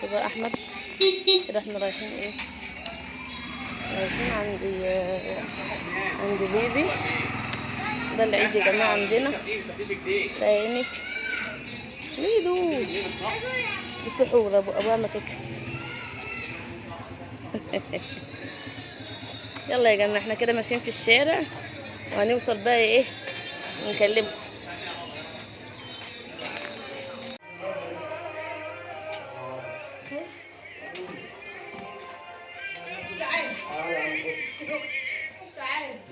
بصوا بقى احمد كده احنا رايحين ايه، رايحين عند بيبي. ده العيد يا جماعه عندنا. عيني ميدو السحور ابوها ماسكها. يلا يا جماعه احنا كده ماشيين في الشارع وهنوصل بقى ايه نكلمكم.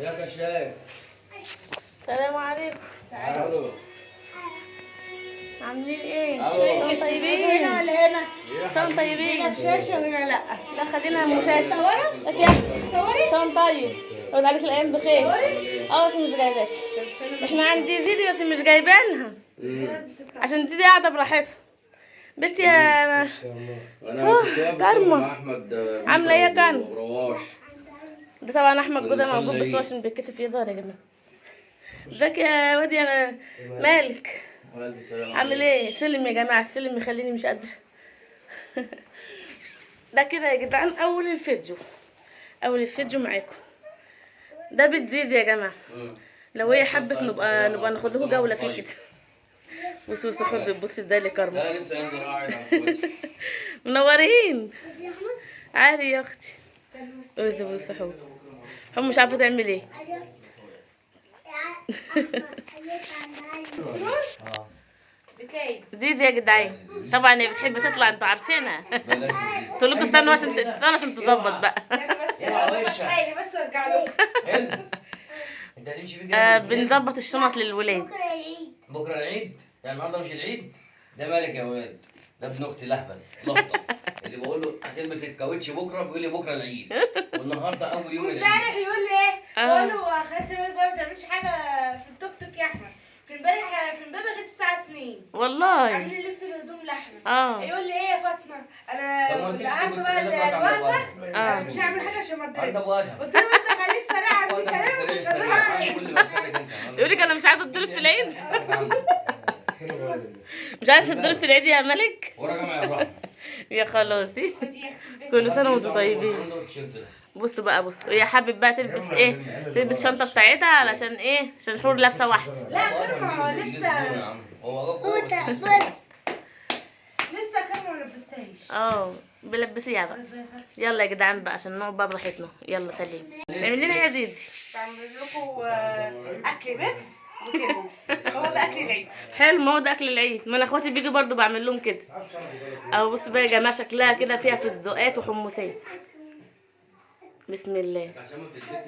يا كشاف السلام عليكم. تعالوا. عاملين ايه؟ أهو. سلام طيبين. هنا ولا هنا؟ سلام طيبين. هنا بشاشة وهنا لا. لا خلينا مشاهد. صورة؟ لك يا احمد صوري؟ سلام طيب. اقول عليك الايام بخير. بس مش جايباك. احنا عندي زيدي بس مش جايبينها عشان زيدي قاعده براحتها. بنتي يا انا كنت واقف كرمة. مع احمد عامله ايه يا كرمة؟ رواش. ده طبعا احمد جوزها كل موجود سنة بس هو عيد. عشان بيتكسف يظهر يا جماعه. ازيك يا وادي انا مالك؟ عامل ايه؟ سلم يا جماعه، السلم يخليني مش قادره. ده كده يا جدعان اول الفيديو معاكم. ده بيت زيزي يا جماعه، لو هي حبت نبقى ناخد لكم جوله فيه كده. بصوا سحور بتبص ازاي لكرمه. لا لسه ينزل قاعد على الكويت. منورين عادي يا اختي. بصوا سحور هم مش عارفه تعمل ايه. زيزي يا جدعان طبعا هي بتحب تطلع انتوا عارفينها. بلاش تقول لكم استنوا عشان تظبط بقى. بس ارجع لكم. انت هتمشي بيه بنظبط الشنط للولاد. بكره العيد؟ يعني النهارده مش العيد؟ ده مالك يا ولاد؟ ده ابن اختي الاهبل لقطه اللي بقول له هتلبس الكاوتش بكره بيقول لي بكره العيد والنهارده اول يوم امبارح العيد. يقول لي ايه؟ بقول له خلاص يا ولد بقى ما تعملش حاجة في التوك توك يا احمد. في امبارح جت الساعة 2. والله عاملين نلف الهدوم لحمة. يقول لي ايه يا فاطمة؟ انا طب ما انت قعدت كنت بقى تخلي بالك عند الوقفة ابوها. مش هعمل حاجة عشان ما عند اتضربش. ابوها. قلت له انت خليك سريع عندي كلام مش هضربك. كل ما اسالك انت يقول لك انا مش عايزه اتضرب في العيد. مش عايزه تتضرب في العيد يا ملك. ورا جمع يا ابراهيم. يا خلاصي خدي يا اختي البيت. كل سنه وانتم طيبين. بصوا بقى بصوا هي حابه بقى تلبس ايه، تلبس الشنطه بتاعتها علشان ايه، عشان حور لابسه واحده. لا كرمة لسه كرمة ما لبستهاش. بلبسيها بقى. يلا يا جدعان بقى عشان نقعد بقى براحتنا. يلا سليم. اعمل لنا ايه يا زيزي؟ بعمل لكم اكل بيبس وكبس. هو ده اكل العيد. حلو، ما هو ده اكل العيد. ما انا اخواتي بيجوا برضو بعمل لهم كده. اهو بصوا بقى يا جماعه شكلها كده فيها فستقات وحمصات. بسم الله.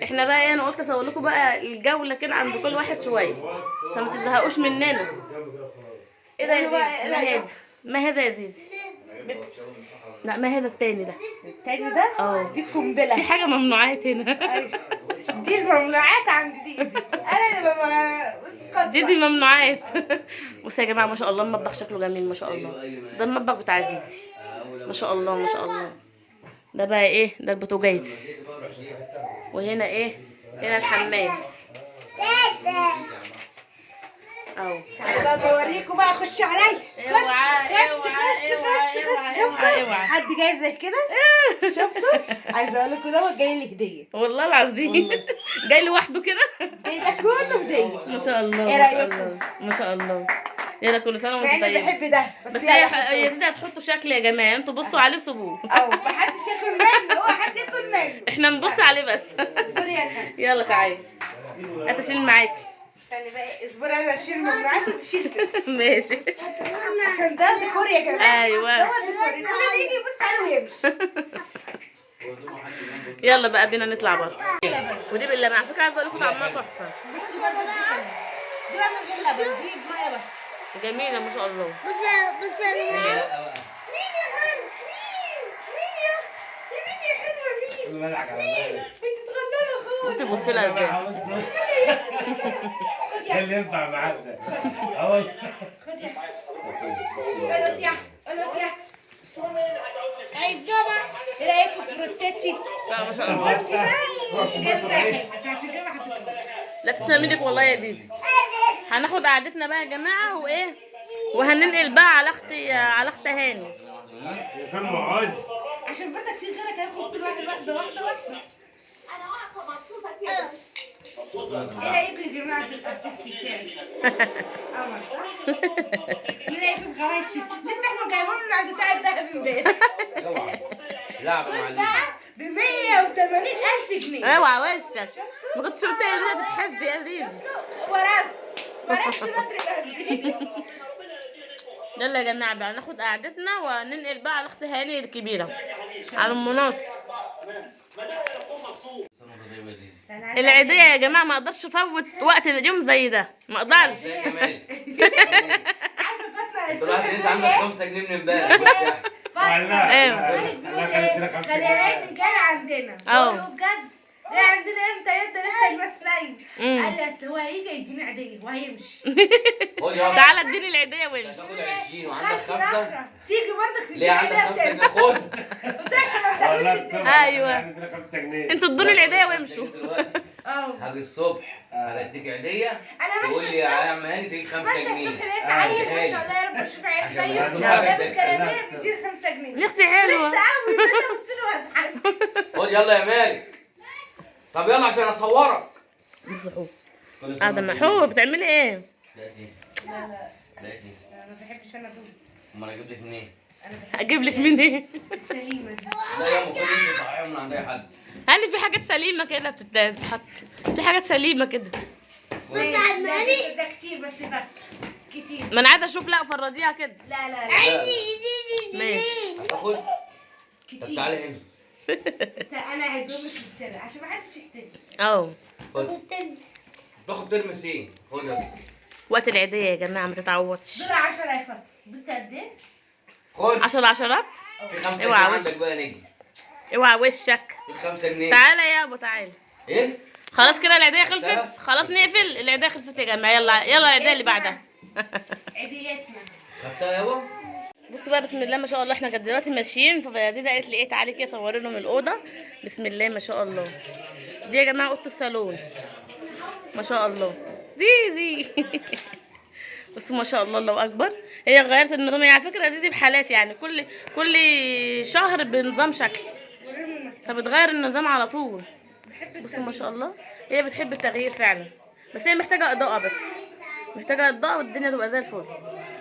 احنا بقى ايه، انا قلت اسوي لكم بقى الجوله كده عند كل واحد شويه فما تزهقوش مننا. ايه ده يا زيزي؟ ما هذا يا زيزي؟ لا ما هذا التاني ده. التاني ده؟ دي القنبله. في حاجه ممنوعات هنا. أيوة. دي الممنوعات عند زيزي. انا اللي ببقى بص دي ممنوعات. بصوا يا جماعه ما شاء الله المطبخ شكله جميل ما شاء الله. ده المطبخ بتاع زيزي ما شاء الله ما شاء الله. ده بقى ايه، ده البوتاجاز. وهنا ايه، هنا الحمام اهو. انا بوريكم بقى. خش عليا. خش شفتوا حد جايب زي كده؟ شفتوا؟ عايزه اقول لكم دوت جاي لي هديه والله العظيم. جاي لوحده كده. جاي ده كله هديه. ما شاء الله ايه ما شاء رايكم؟ الله ما شاء الله. يلا كل سنه مع وانتم اني طيبين. بحب ده بس يلا هي دي هتحطوا شكل يا جماعه، انتوا بصوا عليه وسيبوه. محدش ياكل منه. هو حد ياكل منه. احنا نبص عليه بس. اصبري يا كده. يلا تعالي هتشيل معاكي. استني بقى اصبري انا اشيل الممنوعات وتشيل كده. ماشي. عشان ده ديكور يا جماعه. ايوه. ده ديكور. كل اللي يجي يبص عليه ويمشي. يلا بقى بينا نطلع بره. ودي بالله على فكره عايزه اقول لكم طعمها تحفه. بصي برضه دي بقى من غير لبن. دي بميه بس. جميله ما شاء الله. بص يا جماعه. مين يا هان؟ مين يا اختي؟ مين يا حلوه مين؟ مالك على بالك؟ انت صغننه خالص. بصي بصي لها ازاي. ده اللي ينفع معاك ده. اهو خد يا قلت يا قلت يا عايز جبع. ايه رايكم في روتاتشي؟ لا ما شاء الله. انت بقى مش جايبه عشان كده هتتبسط. لا تسلم ايدك والله يا زيزي. هناخد قعدتنا بقى يا جماعه وايه وهننقل بقى على اختي هاني. كان معاذ. عشان بدك في غيرك هياخد كل واحد واحده واحده واحده. ايه رايكم يا جماعه في الارتست بتاعي؟ قمر صح؟ ايه رايكم في غوايشي؟ لسه احنا جايبين من عند بتاع الدهب امبارح. اوعى لعبه مع الليل. ب 180,000 جنيه. اوعى وشك، ما كنتش قلت لي انها بتحب يا ريم. ورثت مطرب. يلا يا جماعه بقى ناخد قعدتنا وننقل بقى على اختي هاني الكبيره على المناص. العيدية يا جماعة ما اقدرش افوت وقت اليوم زي ده، ما اقدرش. عارفه فاطمه انت رايح انت عندك 5 جنيه من امبارح. خلي عيني جاي عندنا. بقول له بجد جاي عندنا امتى؟ انت لسه مسلايم. قال لي اصل هو هيجي يديني عيديه وهيمشي. تعالى اديني العيدية وامشي. تاخد 20 وعندك 5. تيجي برضك تديني ليه عندك 5 جنيه؟ خد. قلت له عشان ما تدخلش. ايوه. عندنا 5 جنيه. انتوا ادوني العيدية وامشوا. هاجي الصبح هديك عيديه. انا ماشيه تقول لي يا عم هاني تديك 5 ماشيه جنيه. الصبح لقيت عيل ما شاء الله يا رب شوف عيل عشان زيه برضه لابس حاجة كلاميه بتديني 5 جنيه. نفسي حلوة. لسه قوي انا بص له واضحك. خد يلا يا مالك. طب يلا عشان اصورك. قاعدة محبوب بتعملي ايه؟ لا دي لا لا لا دي. ما بحبش انا دول. امال اجيب لك منين؟ هجيب لك منين؟ السليمه دي. لا يا ام خد انت صحيح من عند اي حد. هل في حاجات سليمة كده بتتحط؟ في حاجات سليمة كده. لا ده كتير بس فك كتير. ما انا قاعدة اشوف لا فرضيها كده. لا لا لا ماشي. هتاخد. طب كتير. تعالى هنا. بس انا هدوم في السر عشان ما حدش يحسدني. اه خد. تاخد ترمسين. خد بس. وقت العيدية يا جماعة ما تتعوضش. دول 10 يا فندم. بص قد ايه؟ خد. 10 عشرات. في 5 جنيه اوعى عندك بقى نجم. اوعى وشك. في 5 جنيه. تعالى يا ابو تعالى. ايه؟ خلاص كده العيدية خلصت. خلاص نقفل العيدية خلصت يا جماعة. يلا يلا العيدية اللي بعدها. عيديتنا. خدتها يابا؟ بصوا بقى بسم الله ما شاء الله احنا كده دلوقتي ماشيين فعزيزة قالت لي ايه تعالي كده صوري لهم الأوضة. بسم الله ما شاء الله. دي يا جماعة أوضة الصالون. ما شاء الله. دي بصوا ما شاء الله الله أكبر. هي غيرت النظام على فكرة دي بحالات يعني كل شهر بنظام شكل. فبتغير النظام على طول. بصوا ما شاء الله هي بتحب التغيير فعلا. بس هي محتاجة إضاءة بس. محتاجة إضاءة والدنيا تبقى زي الفل.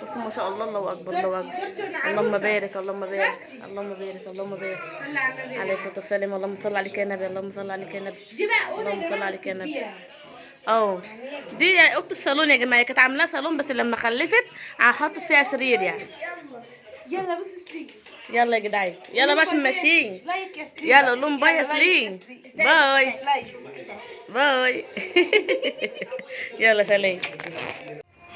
بصوا ما شاء الله الله أكبر الله أكبر. اللهم بارك اللهم بارك اللهم بارك اللهم بارك. صلي على النبي. عليه الصلاة والسلام. اللهم صل عليك يا نبي اللهم صل عليك يا نبي. دي بقى اوضه اللهم يا صل جماعه عليك يا نبي. كبيره. اه دي اوضه الصالون يا جماعه. هي كانت عاملاها صالون بس لما خلفت حطت فيها سرير يعني. يلا بص سليم. يلا يا جدعان يلا بقى عشان ماشيين. لايك يا سليم. يلا قول لهم باي يا سليم. باي لايك. باي. يلا سلام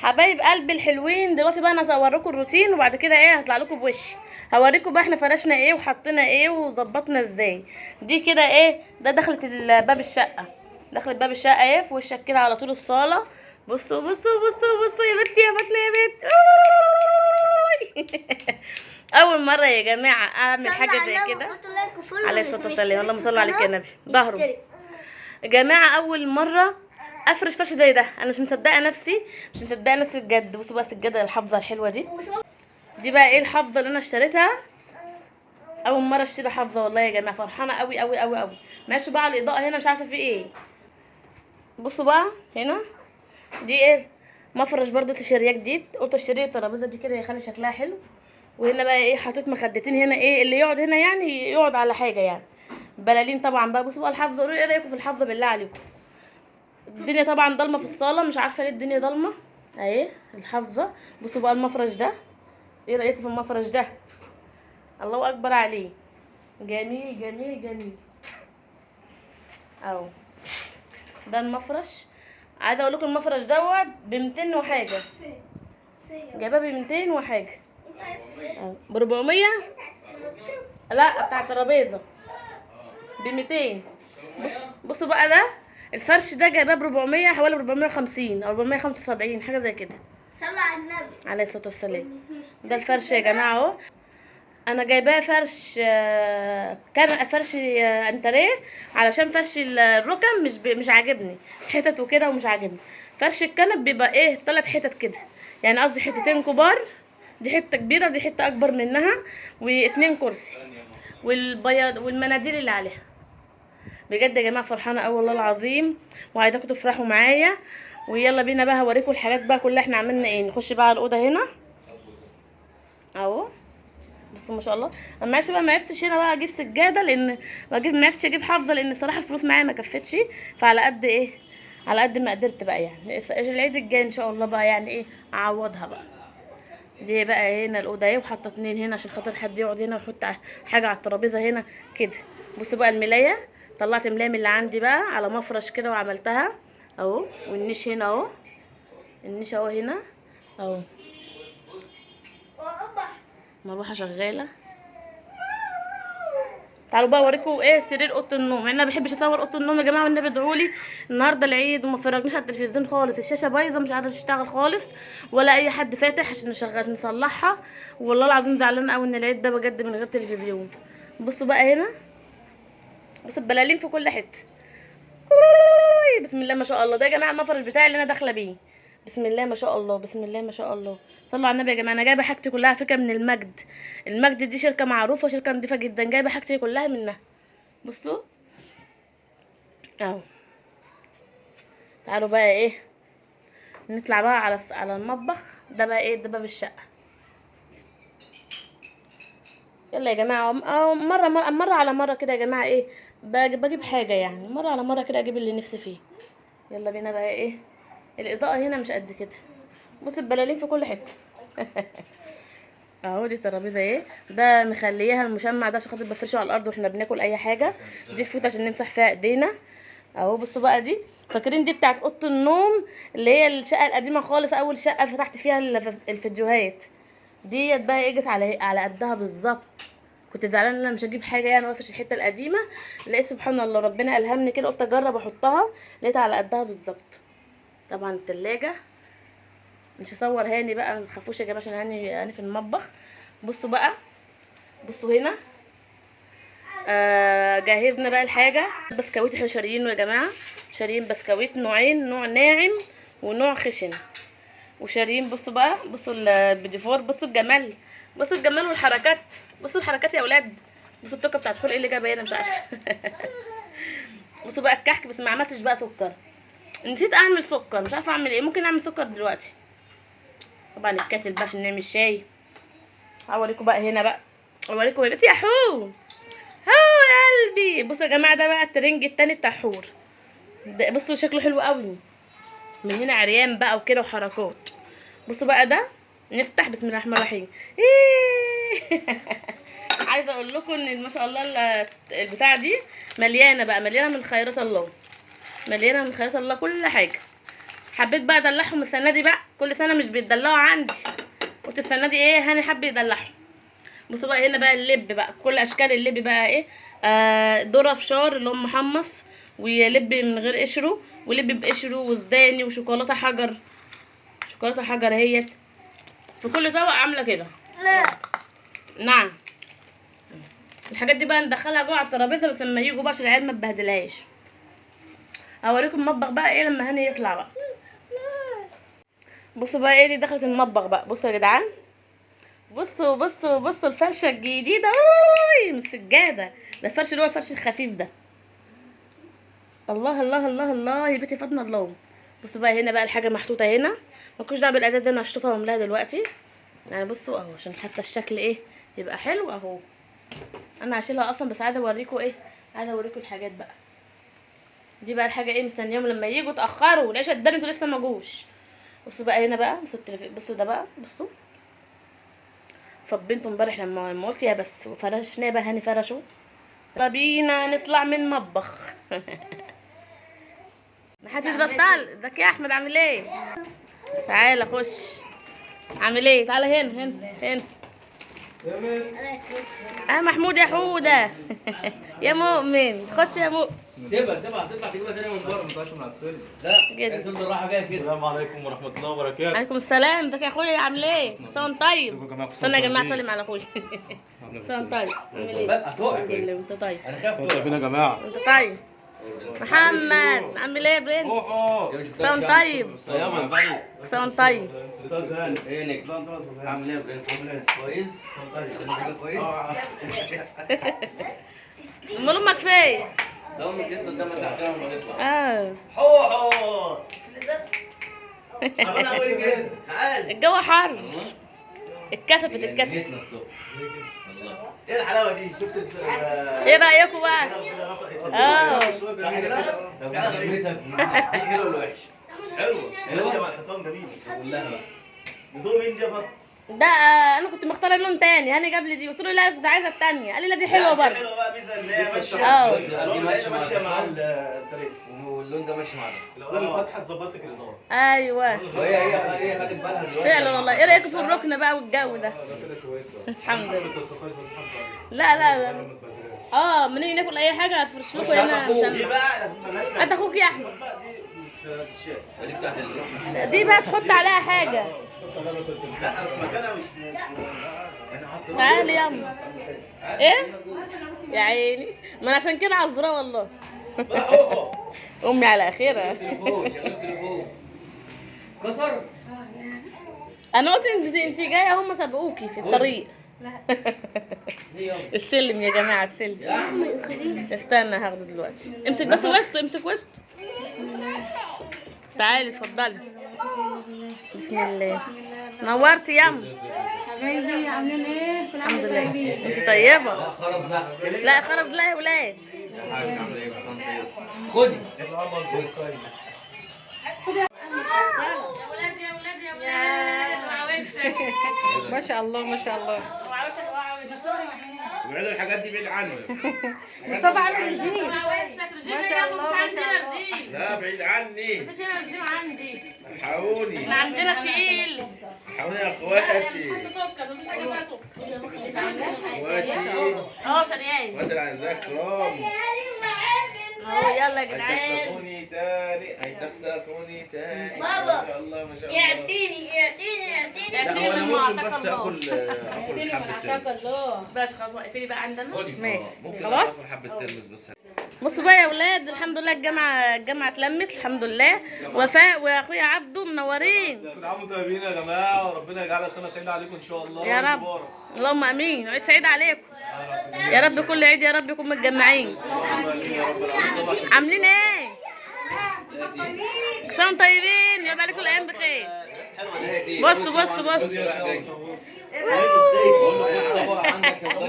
حبايب قلبي الحلوين. دلوقتي بقى انا هصوركم الروتين وبعد كده ايه هطلع لكم بوشي هوريكم بقى احنا فرشنا ايه وحطينا ايه وظبطنا ازاي. دي كده ايه ده دخلت باب الشقه. دخلت باب الشقه ايه في وشك كده على طول الصاله. بصوا بصوا بصوا بصوا يا بنتي يا فاطمه يا بنت. اول مره يا جماعه اعمل حاجه زي كده. عليه الصلاه والسلام اللهم صل عليك يا نبي. ظهره يا جماعه اول مره افرش فرش زي ده. انا مش مصدقه نفسي بجد. بصوا بقى السجاده الحافظه الحلوه دي بقى ايه الحافظه اللي انا اشتريتها. اول مره اشتري حافظه والله يا جماعه. فرحانه قوي قوي قوي قوي. ماشي بقى على الاضاءه هنا مش عارفه في ايه. بصوا بقى هنا دي ايه مفرش برضو تشريه جديد. قلت اشتري الترابيزه دي كده يخلي شكلها حلو. وهنا بقى ايه حطيت مخدتين هنا ايه اللي يقعد هنا يعني يقعد على حاجه يعني. بلالين طبعا بقى. بصوا بقى الحافظه قولوا ايه رايكم في الحافظه بالله عليكم. الدنيا طبعا ضلمه في الصاله مش عارفه ليه الدنيا ضلمه اهي الحافظه. بصوا بقى المفرش ده ايه رايكم في المفرش ده. الله اكبر عليه. جميل جميل جميل اهو. ده المفرش. عايزه اقول لكم المفرش دوت ب 200 وحاجه. جايباه ب 200 وحاجه اهو ب 400. لا بتاع الترابيزه ب 200. بصوا بقى ده الفرش ده جايباه ب 400 حوالي 450 او 475 حاجه زي كده. صلى على النبي عليه الصلاه والسلام. ده الفرش يا جماعه اهو. انا جايباه فرش كان فرش انتريه علشان فرش الركن مش عاجبني حتت وكده ومش عاجبني. فرش الكنب بيبقى ايه 3 حتت كده يعني قصدي حتتين كبار، دي حته كبيره دي حته اكبر منها، واتنين كرسي والبياض والمناديل اللي عليها. بجد يا جماعه فرحانه قوي والله العظيم، وعايزاكم تفرحوا معايا. ويلا بينا بقى هوريكم الحاجات بقى كلها احنا عملنا ايه. نخش بقى على الاوضه هنا اهو. بصوا ما شاء الله. انا معلش بقى ما عرفتش هنا بقى اجيب سجاده، لان ما عرفتش اجيب حافظه، لان الصراحه الفلوس معايا ما كفتش. فعلى قد ايه، على قد ما قدرت بقى يعني. العيد الجاي ان شاء الله بقى يعني ايه اعوضها بقى. دي بقى هنا الاوضه اهي، وحاطه اتنين هنا عشان خاطر حد يقعد هنا ويحط حاجه على الترابيزه هنا كده. بصوا بقى الملايه، طلعت ملايه من اللي عندي بقى على مفرش كده وعملتها اهو. والنيش هنا اهو، النيش اهو هنا اهو. مروحه شغاله. تعالوا بقى اوريكم ايه سرير اوضه النوم. انا ما بحبش اصور اوضه النوم يا جماعه، والنبي ادعوا لي. النهارده العيد وما فرجناش على التلفزيون خالص، الشاشه بايظه مش قادره تشتغل خالص، ولا اي حد فاتح عشان نصلحها. والله العظيم زعلانه قوي ان العيد ده بجد من غير تلفزيون. بصوا بقى هنا، بصوا البلالين في كل حته. بسم الله ما شاء الله. ده يا جماعه المفرش بتاعي اللي انا داخله بيه. بسم الله ما شاء الله، بسم الله ما شاء الله. صلوا على النبي يا جماعه. انا جايبه حاجتي كلها على فكره من المجد. المجد دي شركه معروفه، شركه نضيفه جدا. جايبه حاجتي كلها منها. بصوا اهو. تعالوا بقى ايه نطلع بقى على المطبخ. ده بقى ايه، ده باب الشقه. يلا يا جماعه مره على مره كده يا جماعه ايه بجيب حاجه يعني، مره على مره كده اجيب اللي نفسي فيه. يلا بينا بقى ايه. الاضاءه هنا مش قد كده. بص البلالين في كل حته. اهو دي ترابيزه ايه، ده مخليها المشمع ده عشان خاطر بفرشه على الارض واحنا بناكل اي حاجه. دي الفوطه عشان نمسح فيها ايدينا اهو. بصوا بقى دي، فاكرين دي بتاعت اوضه النوم اللي هي الشقه القديمه خالص، اول شقه فتحت فيها الفيديوهات ديت بقى. اجت على قدها بالظبط. كنت زعلانه ان انا مش هجيب حاجه يعني وافرش الحته القديمه، لقيت سبحان الله ربنا الهمني كده، قلت اجرب احطها، لقيتها على قدها بالظبط. طبعا التلاجة مش هصور هاني بقى، ما تخافوش يا جماعه عشان هاني في المطبخ. بصوا بقى، بصوا هنا جهزنا بقى الحاجه. بسكويت احنا شاريينه يا جماعه، شاريين بسكويت نوعين، نوع ناعم ونوع خشن. وشاريين بصوا بقى، بصوا البيديفور، بصوا الجمال، بصوا الجمال والحركات. بصوا الحركات يا اولاد. بصوا التوكه بتاعت حور ايه اللي جابها هنا مش عارفه. بصوا بقى الكحك، بس ما عملتش بقى سكر، نسيت اعمل سكر، مش عارفه اعمل ايه. ممكن اعمل سكر دلوقتي. طبعا الكاتل بقى عشان نعمل شاي. هوريكم بقى هنا بقى، اوريكم يا حور يا قلبي. بصوا يا جماعه ده بقى الترنج التاني بتاع حور. بصوا شكله حلو قوي من هنا، عريان بقى وكده وحركات. بصوا بقى ده نفتح بسم الله الرحمن الرحيم. عايزه اقول لكم ان ما شاء الله البتاعه دي مليانه بقى، مليانه من خيرات الله، مليانه من خيرات الله كل حاجه. حبيت بقى ادلعهم السنه دي بقى، كل سنه مش بيتدلعوا عندي، قلت السنه دي ايه هاني حب يدلعهم. بصوا بقى هنا بقى اللب بقى، كل اشكال اللب بقى ايه، ذره فشار اللي هو محمص، ولب من غير قشره، ولب بقشره، وزداني، وشوكولاته حجر. شوكولاته حجر اهيت في كل طبق عامله كده. نعم. الحاجات دي بقى ندخلها جوه على الترابيزه بس لما يجوا بقى عشان العيال ما تبهدلهاش. هوريكم المطبخ بقى ايه لما هاني يطلع بقى. بصوا بقى ايه اللي دخلت المطبخ بقى. بصوا يا جدعان، بصوا بصوا بصوا الفرشه الجديده من السجاده. ده الفرش اللي هو الفرش الخفيف ده. الله الله الله الله يا بنتي فاطمه الله. بصوا بقى هنا بقى الحاجه محطوطه هنا، مالكوش دعوه بالاداه دي، انا هشطفها واملاها دلوقتي يعني. بصوا اهو عشان حتى الشكل ايه يبقى حلو اهو. انا هشيلها اصلا بس عايزه اوريكم ايه، عايزه اوريكم الحاجات بقى. دي بقى الحاجه ايه مستنيهم لما يجوا. اتاخروا ليش الدنيا انتوا لسه ما جوش. بصوا بقى هنا بقى، بصوا ده بقى، بصوا صبنته امبارح لما قلت يا بس، وفرشناه بقى هاني فرشه. بينا نطلع من المطبخ. محدش يضرب. تعال ازيك يا احمد عامل ايه؟ تعالى خش. عامل ايه؟ تعالى هنا محمود يا حوده. يا مؤمن خش يا مؤمن. سيبها هتطلع تجيبها تاني من بره. ما طلعش من على السلم. لا السلم بالراحه جايه كده. السلام عليكم ورحمه الله وبركاته. عليكم السلام. ازيك يا اخويا عامل ايه؟ مساء طيب. استنى يا جماعه سلم على اخويا. مساء طيب. عامل ايه؟ بقى هتقع الحمد لله. وانت طيب؟ انا خايف طيبين يا جماعه. انت طيب؟ محمد عامل ايه يا برنس؟ كسان طيب كسان طيب. ايه نجم؟ عامل ايه يا برنس؟ كويس؟ كويس؟ امال امك فين؟ لو امك لسه قدامها ساعتين وما نطلع. حوحو الجو حر. اتكسفت اتكسفت. نيتنا الصبح. ايه الحلاوه دي؟ شفت ايه رايكم بقى؟ اه طب ذمتك حلو ولا وحش؟ حلوه ماشيه مع الحيطان جميله. قول لها بقى. نظام مين جابها؟ ده انا كنت مختاره لون تاني، هاني جاب لي دي، قلت له لا كنت عايزه التانيه، قال لي لا دي حلوه برضه. حلوه بقى ميزه ان هي ماشيه اه. الالوان بتاعتها ماشيه مع الطريق. واللون ده ماشي معانا. الالوان الفاتحه تظبط لك الاضاءه. ايوه وهي خدت بالها دلوقتي. فعلا والله. ايه رايكم في الركن بقى والجو ده؟ ده كده كويسه. الحمد لله. ما تسقطش بس حافظ عليها. لا لا لا اه منين ناكل اي حاجه افرش لكم هنا دي عشان بقى مالهاش انت اخوك يا احمد. دي بتاعت الرحمة. دي بقى تحط عليها حاجه. لا في مكانها مش تعالي يلا. ايه يا عيني، ما انا عشان كده عذراء والله. امي على اخرها. تليفون شغال تليفون. كسر. انا قلت انت جايه، هم سبقوكي في الطريق. السلم يا جماعه السلم. استنى هاخده دلوقتي. امسك بس وسطه، امسك وسطه. تعالي اتفضلي. بسم الله. نورتي يا ام. حبايبي عاملين ايه؟ كل الحمد عام لله. طيبين. انت طيبه. لا خلاص لا. لا خلاص لا يا ولاد. يا حاج عامل ايه؟ بس انت ايه؟ خدي. ما شاء الله ما شاء الله. بعيد الحاجات دي بعيد عني. مصطفى عامل رجيم. ما شاء الله ما شاء الله. لا بعيد عني. مفيش هنا رجيم عندي. الحقوني احنا عندنا تقيل. الحقوني يا اخواتي. سكر مفيش حاجه فيها سكر. اخواتي اه شريان. وادي الاعزاء الكرام. اه يلا يا جدعان. هيتخطفوني تاني هيتخطفوني تاني. بابا. ما شاء الله ما شاء الله. يعطيني لا هو انا ممكن بس اكل حبه ترمس. بس خلاص وقفي بقى عندنا. ماشي. ممكن خلاص؟ اكل حبه ترمس بس. بصوا بقى يا ولاد، الحمد لله الجامعه اتلمت الحمد لله. وفاء واخويا عبده منورين. كل عام وانتم طيبين يا جماعه، وربنا يجعلها سنه سعيده عليكم ان شاء الله. يا رب. مبارك. اللهم امين. عيد سعيد عليكم يا رب. كل عيد يا رب يكون متجمعين. عاملين ايه؟ كلهم طيبين. يبقى عليكم الايام بخير. بصوا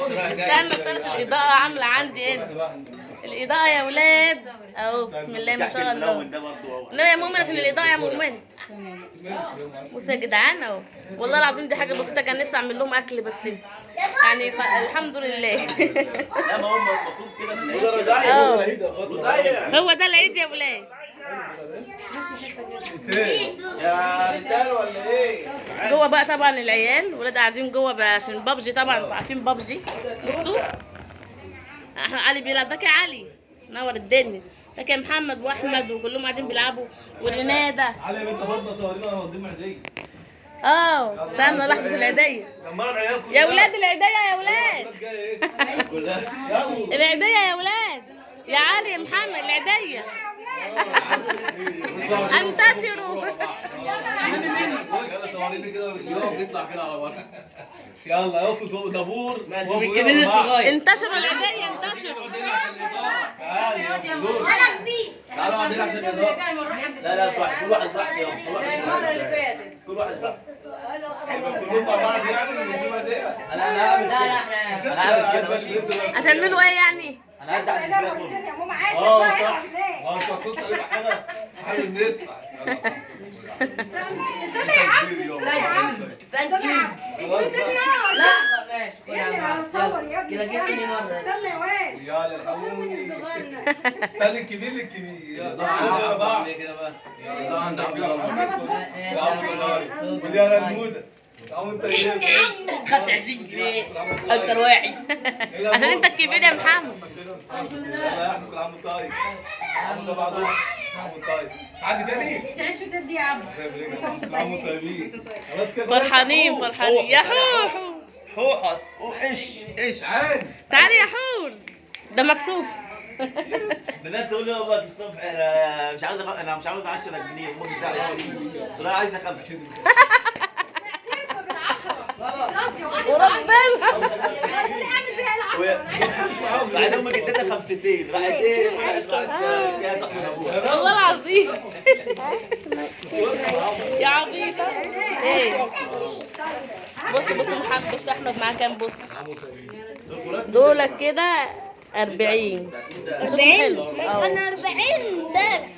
استنى طرش الاضاءه عامله عندي هنا. الاضاءه يا ولاد اهو. بسم الله ما شاء الله. لا يا مؤمن عشان الاضاءه يا مؤمن. بصوا يا جدعان اهو. والله العظيم دي حاجه بسيطه، كان نفسي اعمل لهم اكل بس يعني الحمد لله. لا ما هم المفروض كده في العيد. هو ده العيد يا ولاد. يا رجال ولا ايه؟ جوه بقى طبعا العيال ولاد قاعدين جوه بقى عشان بابجي. طبعا انتوا عارفين بابجي. بصوا علي بيلعب. ده يا علي نور الدنيا. ده يا محمد واحمد وكلهم قاعدين بيلعبوا. ورناده علي يا بنت فاطمه صورينا هنوديهم هديه. اه استنى لحظه العيديه جمعوا العيال كلها. يا ولاد. العيديه يا ولاد. الولاد جايه ايه؟ يلا. العيديه يا ولاد. يا علي يا محمد العيديه. انتشروا. يلا صوريني كده يقف يطلع كده على بره. يلا اقفوا دابور. من الكبير للصغير. انتشروا العيديه انتشروا. انا كبير. تعالوا عندنا عشان الإضاءة. لا كل واحد صح يا زي المره اللي فاتت. كل واحد صح. كلهم مع بعض يعني ونجيب هديه. انا هعمل كده. انا هعمل كده ماشي. هتعملوا ايه يعني؟ انا هدي على الفلات. يا ماما عادي. صح. انت هتبص عليك حاجه بندفع. استنى يا عم. استنى يا عم. استنى يا عم. لا ماشي. يلا هنصور يا ابني. كده جبتني مرة. استنى يا واد. يلا الحقوني. استنى الكبير للكبير. الإضاءة يلا عند بقى. عبد الله كده بقى. الإضاءة عند عبد الله. يا عم الله. ودي انا الموده. او انت ايه؟ خدت 20 جنيه اكتر واحد. عشان انت الكبير يا محمد. يلا احنا كل عام طيب. عام طيب. عام طيب. عادي تاني؟ تعيشوا ده دي يا عم. كل عام طيبين. خلاص كده. فرحانين يا حوحو. حوحط وايش عادي. تعالي يا حور. ده مكسوف. بنات تقول لي والله الصبح انا مش عاوز 10 جنيه ومش داعي طلع عايزه 5. وربنا بعد امي اديتها 5 راحت ايه كده تاخد من ابوها. والله العظيم يا عبيطة. ايه بص محمد، بص احمد معاه كام؟ بص دولك كده 40. حلو. انا 40 امبارح.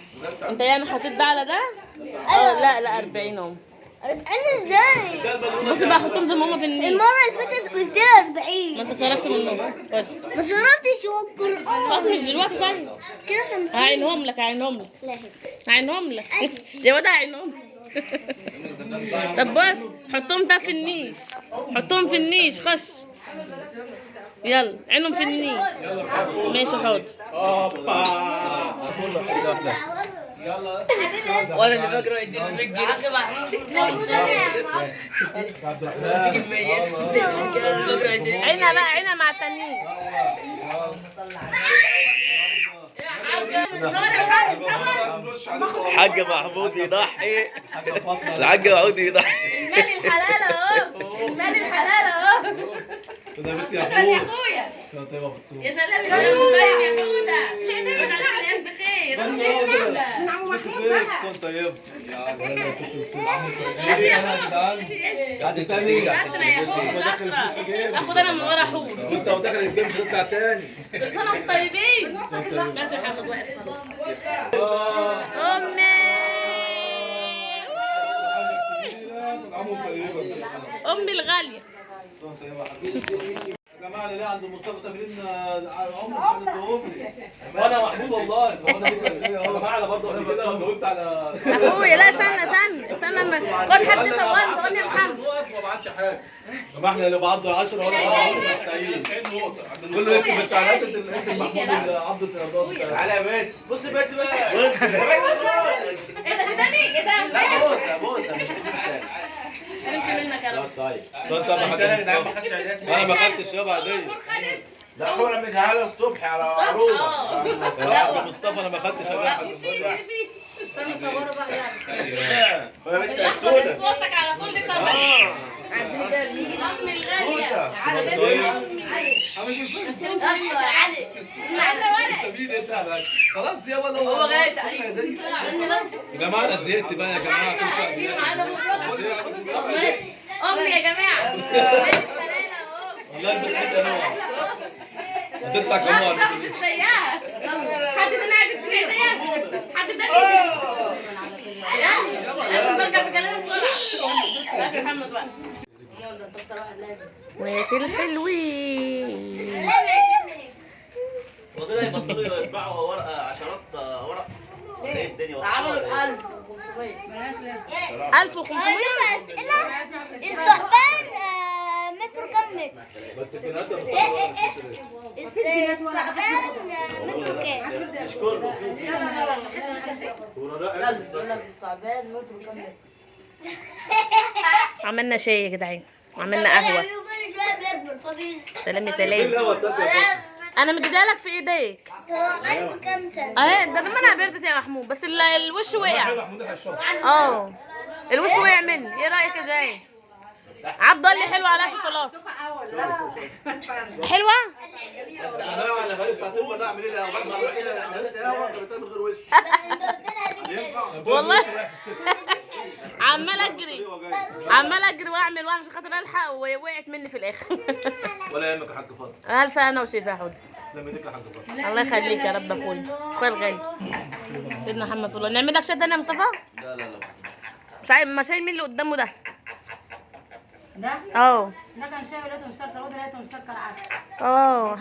انت يعني حطيت ده على ده؟ لا 40 اهو. انا ازاي؟ بص بقى حطهم زي ما هما في النيل. المره اللي فاتت قلت لها 40. ما انت صرفت منهم. خد ما صرفتش والقران. خلاص مش دلوقتي ثاني. كده 50. هعينهم لك يا واد هعينهم لك. طب بص حطهم ده في النيش، حطهم في النيش. خش يلا عينهم في النيل. ماشي حاضر. وانا اللي بقرا الدين عينها بقى، عينها مع التانيين. الحاج محمود يضحي، الحاج محمود يضحي. المال الحلال اهو، المال الحلال اهو. شكرا يا اخويا. يا سلام يا طيب يا حوده. ربنا عليك بخير. قاعد تاني اخد انا من ورا حوده. بص لو دخل الجيم مش هتطلع تاني. كل سنه وانتم طيبين. بس محمد واقف خلاص. امي الغاليه. يا جماعه اللي عنده مصطفى تمرين عمره مش عايز يدومني. وانا محمود والله هو معنا برضه قبل كده جاوبت على اخويا. لا استنى اما خد حد يصورني. تقول لي يا محمد ما بعتش حاجه. طب احنا اللي بعض 10 ولا 90 كله يكتب التعليقات. انت محمود عبد الترابط. تعالى يا بنت. بص يا بنت بقى. ايه ده تاني؟ ايه ده؟ لا بوسه مش نمشي منك يا رب. طيب صدق ما خدتش عيدات. انا ما خدتش يابا عاديه. لا هو انا مديها له الصبح على عروضه. لا مصطفى انا ما خدتش عيدات. استنى صوروا بقى يلا. يا بنت التونه. توصك على كل قناه. عندنا ده نيجي امي الغاليه. علي انت مين انت؟ خلاص يابا هو غايب تقريبا. يا جماعه انا زهقت بقى يا جماعه. امي يا جماعه. والله البنت انا هتطلع كمان. حد تاني قاعد في ايديا. حد تاني. عشان برجع بكلامي بسرعه. يا محمد بقى. ويا الحلوين. ودول هيبطلوا يطبعوا ورقه عشرات ورق. ايه الدنيا عملوا 1500. اسئله. الثعبان متر كام متر؟ بس البنات الثعبان متر كام؟ مش كله الصعبان متر كام متر؟ عملنا شاي يا جدعان وعملنا قهوه. سلام يا سلام. انا مديها لك في ايديك. هو عنده كام سنه؟ اهي ده لما انا بردت يا محمود. بس الوش وقع. الوش وقع مني. ايه رايك يا جاي؟ عبد قال لي حلوه عليها شوكولاته. حلوه؟ انا بقالي ساعتين وانا اعمل ايه؟ بعد ما عملت كده انا عملت قهوه كانت من غير وش. والله عمال اجري واعمل عشان خاطر الحق ووقعت مني في الاخر. ولا يهمك يا حاج فاضل. الف انا وشيفا يا حود. تسلم ايدك يا حاج فاضل. الله يخليك يا رب اخويا الغالي سيدنا محمد صلى الله. نعمل لك شاي تاني يا مصطفى؟ لا شاي ما شاي مين اللي قدامه ده؟ ده؟ اه ده كان شاي ولقيته مسكر وده لقيته مسكر عسل.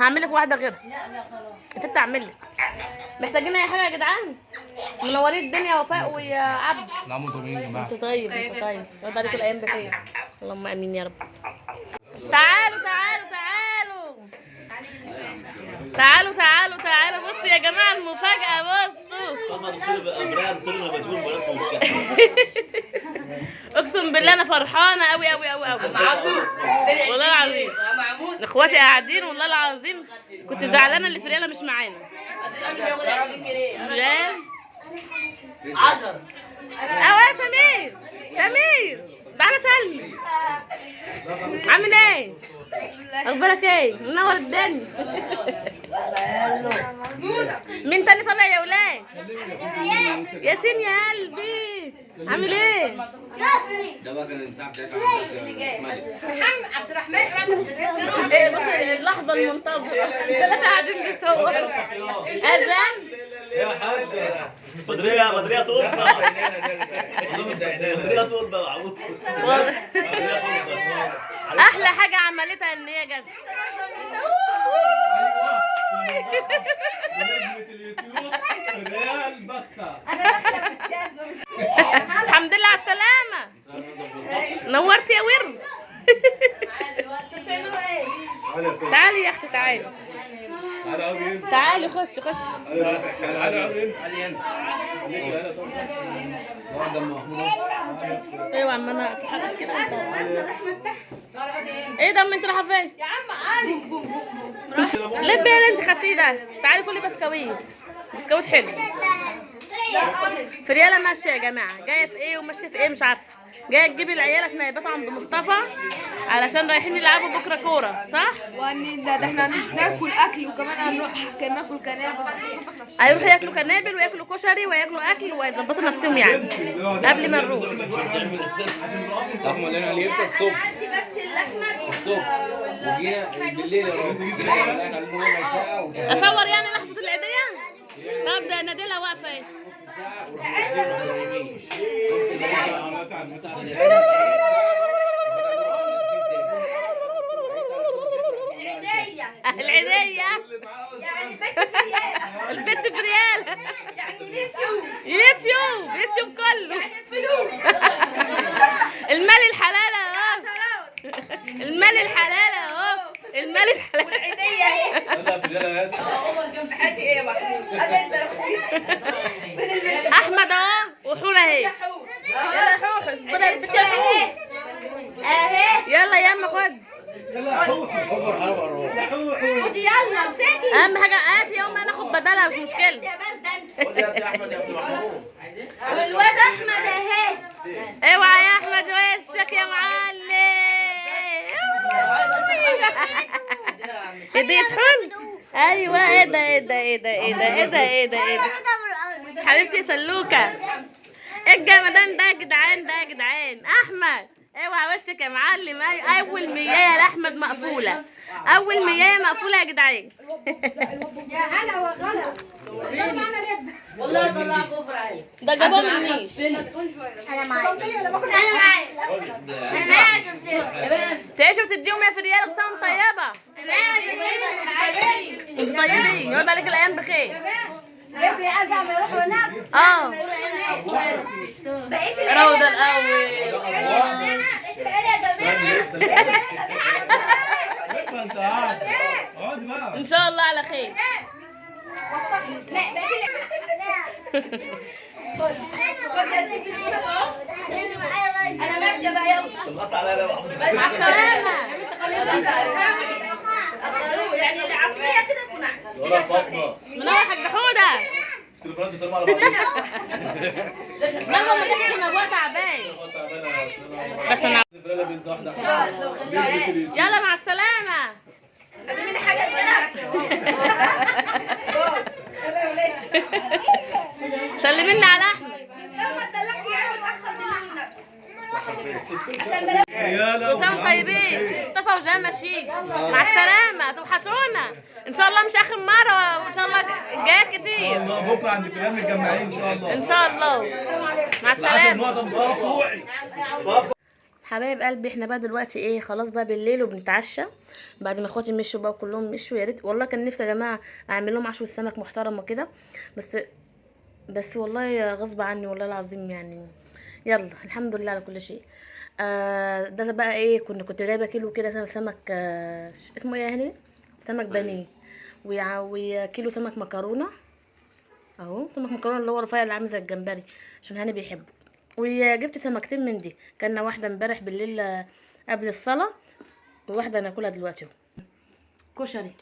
هعمل لك واحده غيرها. لا خلاص. يا ست اعمل لك. محتاجين اي حاجه يا جدعان؟ منورين الدنيا وفاء ويا عبد. نعم انتوا مين يا جماعه؟ انت طيب يقعد عليكم الايام بخير. اللهم امين يا رب. تعالوا بصوا يا جماعه المفاجاه. بصوا اقسم بالله انا فرحانه قوي والله العظيم. اخواتي قاعدين والله العظيم كنت زعلانه اللي فرياله مش معانا. جان 10. يا سمير تعالى سلمي. عامل ايه؟ اخبارك ايه؟ منور الدنيا. مين تاني طالع يا ولاد؟ ياسين يا قلبي، عامل ايه؟ ده بقى كان المساعد بتاعك عبد الرحمن ايه بص اللحظة المنتظرة، الثلاثة قاعدين بيصوروا. اذان يا حاج بدرية تقطع. بدرية تقطع معقول. احلى حاجة عملتها ان هي جت. الحمد لله على السلامة، نورتي يا ورد. تعالي يا اختي تعالي تعالي خش ايوه عم انا اتحرك كده. ايه ده انت رايحه فين يا عم؟ عادي لبي اللي انت خدتيه ده. تعالي كلي بسكويت حلو. فريالة ماشيه يا جماعه، جايه في ايه وماشيه في ايه مش عارفه. جايه تجيب العيال عشان هيباتوا عند مصطفى علشان رايحين يلعبوا بكره كوره، صح؟ ده احنا ناكل اكل وكمان هنروح ناكل كنابل. هيروحوا ياكلوا كنابل وياكلوا كشري وياكلوا اكل ويظبطوا نفسهم يعني قبل ما نروح. احنا لنا اليوم الصبح الصبح وجينا بالليل يا راجل. اصور يعني لحظه العيديه. طب ده ناديلها واقفه ايه؟ العيدية يعني البت فريال يعني يوتيوب كله يعني الفلوس. المال الحلال اهو، المال الحلال اهو، المال الحلال. والعيدية اهي. حياتي ايه بقى؟ احمد اهو وحورة اهي. يلا حوحس بدل البت اهي. يلا يا اما خد خدي يلا امسكي. اهم حاجه هاتي يوم ما ناخد بدلها مش مشكله. يا برد انت يا احمد يا عبد الرحمن. والواد احمد اهي. اوعى يا احمد وشك يا معلم. هدية حب. ايوه ايه ده حبيبتي سلوكه. ايه الجمدان ده يا جدعان، احمد اوعى وشك يا معلم. اول مياه لاحمد مقفوله، اول مياه مقفوله يا جدعان. يا هلا وغلا. والله طلع كفر عليك. ده جابوه من النيش. انا معاك. تعيشوا وتديهم يا فريال بصوم طيبه. انتوا طيبين، يرد عليك الايام بخير. بيتي عايزه اروح هناك. روضه الاول. ان شاء الله على خير. انا ماشيه بقى يلا. مع السلامه. يعني العصريه كده تكون ولا فاطمه منور حاج حوده. التليفونات بيسلموا على بعض. لما ما تحكيش ان ابوها تعبان. بس انا يلا مع السلامه. عايزين حاجه كده. سلمي لنا على احمد. ما تدلعش يعني وسام طيبين. مصطفى وجاه ماشيين. مع السلامه، توحشونا ان شاء الله. مش اخر مره وان شاء الله جايات كتير. بكره عند فلان متجمعين ان شاء الله. ان شاء الله مع السلامه. حبايب قلبي احنا بقى دلوقتي ايه، خلاص بقى بالليل وبنتعشى بعد ما اخواتي مشوا بقى كلهم مشوا. يا ريت والله كان نفسي يا جماعه اعمل لهم عشوه سمك محترمه كده، بس والله غصب عني والله العظيم يعني. يلا الحمد لله على كل شيء. ده بقى ايه، كنت جايبه كيلو كده سمك اسمه ايه يا هاني، سمك بانيه، وكيلو سمك مكرونه اهو، سمك مكرونه اللي هو رفيع اللي عامل زي الجمبري عشان هاني بيحبه. وجبت سمكتين من دي، كان واحده امبارح بالليل قبل الصلاه وواحده ناكلها دلوقتي اهو. كشري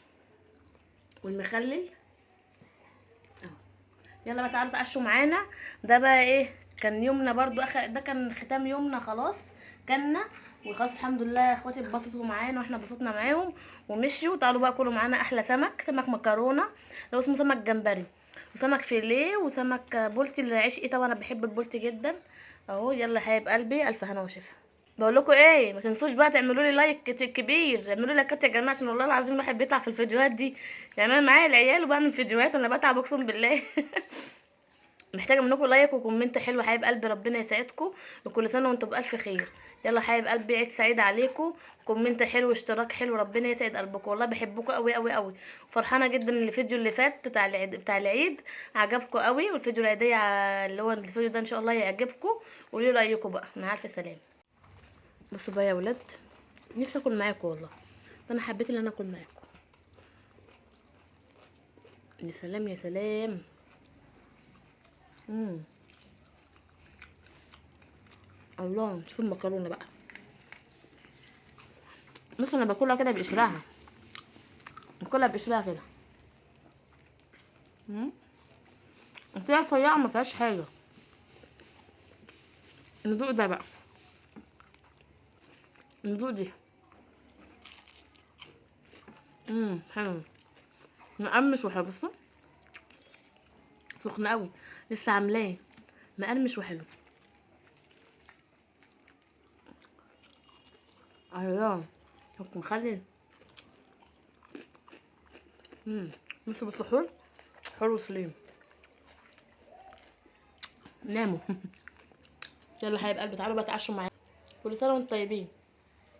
والمخلل يلا بقى تعالوا تعشوا معانا. ده بقى ايه كان يومنا برضو ده كان ختام يومنا خلاص. كلنا وخلاص الحمد لله. اخواتي اتبسطوا معانا واحنا اتبسطنا معاهم ومشيوا. تعالوا بقى كلوا معانا احلى سمك مكرونه اللي هو اسمه سمك جمبري وسمك فيليه وسمك بولتي اللي عشقي. طبعا انا بحب البولتي جدا اهو. يلا حبايب قلبي الف هنا وشفا. بقول لكم ايه ما تنسوش بقى تعملوا لي لايك كبير. اعملوا لي لايكات يا جماعه عشان والله العظيم الواحد بيطلع في الفيديوهات دي. يعني انا معايا العيال وبعمل فيديوهات وانا بتعب اقسم بالله. محتاجه منكم لايك وكومنت حلو حبايب قلبي. ربنا يسعدكم وكل سنه وانتم بالف خير. يلا حبايب قلبي عيد سعيد عليكم. كومنت حلو واشتراك حلو. ربنا يسعد قلبكم والله بحبكم قوي قوي قوي. فرحانه جدا ان الفيديو اللي فات بتاع العيد عجبكم قوي. والفيديو العيديه اللي هو الفيديو ده ان شاء الله يعجبكم. قولوا لي رايكم بقى. مع الف سلامه. بصوا بقى يا ولاد نفسي اكل معاكم والله. فانا حبيت ان انا اكل معاكم. يا سلام يا سلام. الله شوفوا المكرونه بقى. بصوا انا باكلها كده بقشرها. باكلها بقشرها كده. فيها رفيعه ما فيهاش حاجه. ندوق ده بقى. ندوق دي. حلو مقرمش وحلو. بصوا سخن قوي لسه عاملاه مقرمش وحلو. ايوه ممكن نخلي بصوا بالسحور حلو سليم. ناموا. يلا حبايب قلبي تعالوا بقى تعشوا معايا. كل سنه وانتم طيبين.